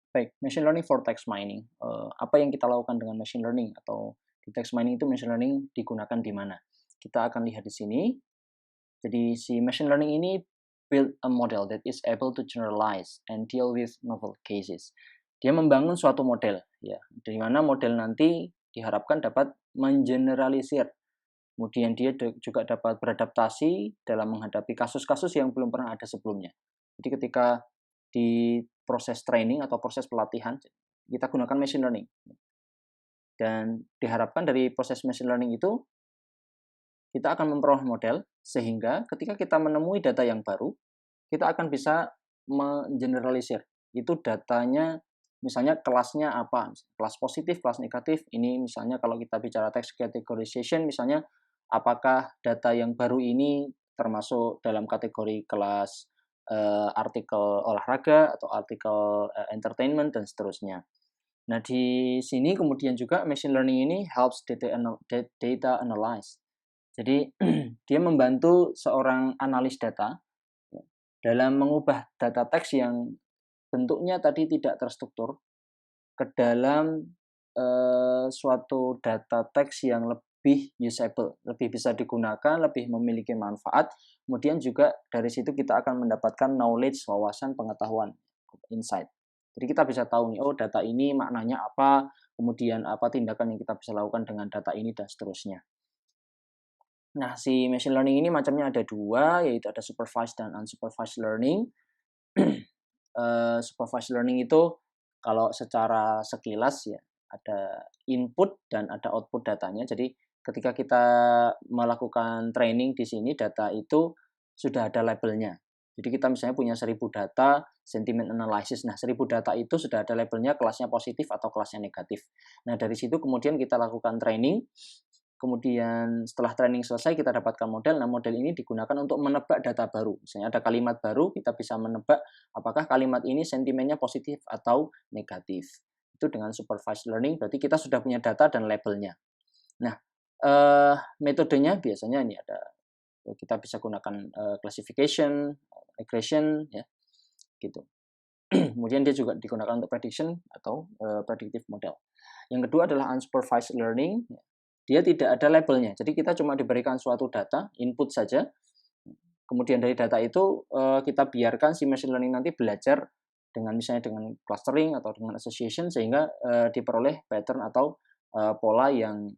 Baik, machine learning for text mining. Apa yang kita lakukan dengan machine learning atau di text mining itu machine learning digunakan di mana? Kita akan lihat di sini. Jadi si machine learning ini build a model that is able to generalize and deal with novel cases. Dia membangun suatu model, ya, di mana model nanti diharapkan dapat mengeneralisir. Kemudian dia juga dapat beradaptasi dalam menghadapi kasus-kasus yang belum pernah ada sebelumnya. Jadi ketika di proses training atau proses pelatihan, kita gunakan machine learning. Dan diharapkan dari proses machine learning itu, kita akan memperoleh model, sehingga ketika kita menemui data yang baru, kita akan bisa mengeneralisir. Itu datanya, misalnya kelasnya apa, kelas positif, kelas negatif. Ini misalnya kalau kita bicara text categorization, misalnya apakah data yang baru ini termasuk dalam kategori kelas artikel olahraga atau artikel entertainment dan seterusnya. Nah, di sini kemudian juga machine learning ini helps data analyze. Jadi dia membantu seorang analis data dalam mengubah data teks yang bentuknya tadi tidak terstruktur ke dalam suatu data teks yang lebih usable, lebih bisa digunakan, lebih memiliki manfaat. Kemudian juga dari situ kita akan mendapatkan knowledge, wawasan, pengetahuan, insight. Jadi kita bisa tahu nih, oh data ini maknanya apa, kemudian apa tindakan yang kita bisa lakukan dengan data ini dan seterusnya. Nah, si machine learning ini macamnya ada dua, yaitu ada supervised dan unsupervised learning. Supervised learning itu kalau secara sekilas ya ada input dan ada output datanya. Jadi ketika kita melakukan training di sini, data itu sudah ada labelnya. Jadi kita misalnya punya 1000 data, sentiment analysis. Nah, 1000 data itu sudah ada labelnya kelasnya positif atau kelasnya negatif. Nah, dari situ kemudian kita lakukan training. Kemudian setelah training selesai kita dapatkan model. Nah, model ini digunakan untuk menebak data baru. Misalnya ada kalimat baru, kita bisa menebak apakah kalimat ini sentimennya positif atau negatif. Itu dengan supervised learning, berarti kita sudah punya data dan labelnya. Nah, metodenya biasanya ini ada, kita bisa gunakan classification, regression, ya, gitu. Kemudian dia juga digunakan untuk prediction atau predictive model. Yang kedua adalah unsupervised learning. Dia tidak ada labelnya, jadi kita cuma diberikan suatu data, input saja. Kemudian dari data itu kita biarkan si machine learning nanti belajar dengan misalnya dengan clustering atau dengan association, sehingga diperoleh pattern atau pola yang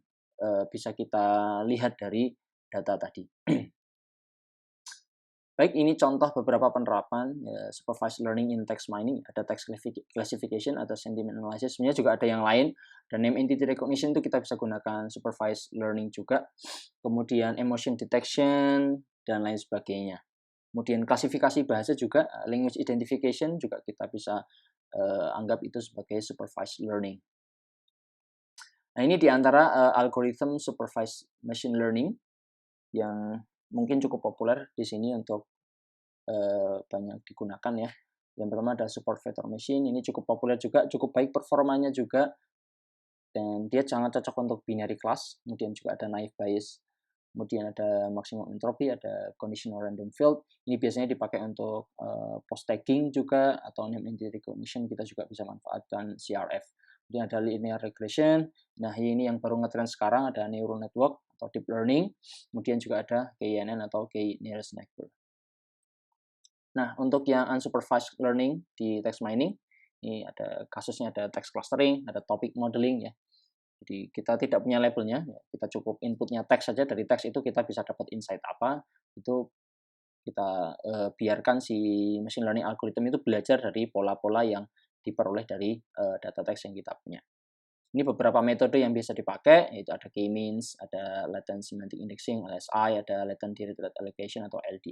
bisa kita lihat dari data tadi. Baik, ini contoh beberapa penerapan supervised learning in text mining. Ada text classification atau sentiment analysis. Sebenarnya juga ada yang lain. Dan name entity recognition itu kita bisa gunakan supervised learning juga. Kemudian emotion detection dan lain sebagainya. Kemudian klasifikasi bahasa juga, language identification juga kita bisa anggap itu sebagai supervised learning. Nah, ini diantara algoritma supervised machine learning yang mungkin cukup populer di sini untuk banyak digunakan ya. Yang pertama ada support vector machine, ini cukup populer juga, cukup baik performanya juga, dan dia sangat cocok untuk binary class. Kemudian juga ada naive Bayes, kemudian ada maximum entropy, ada conditional random field. Ini biasanya dipakai untuk post tagging juga, atau name entity recognition kita juga bisa manfaatkan CRF. Kemudian ada linear regression. Nah, ini yang baru ngetrend sekarang, ada neural network atau deep learning. Kemudian juga ada KNN atau K nearest neighbor. Nah, untuk yang unsupervised learning di text mining, ini ada kasusnya, ada text clustering, ada topic modeling ya. Jadi kita tidak punya labelnya, ya. Kita cukup inputnya teks saja, dari teks itu kita bisa dapat insight apa, itu kita biarkan si machine learning algorithm itu belajar dari pola-pola yang diperoleh dari data teks yang kita punya. Ini beberapa metode yang bisa dipakai, yaitu ada K-means, ada latent semantic indexing, LSI, ada latent directed allocation atau LDA.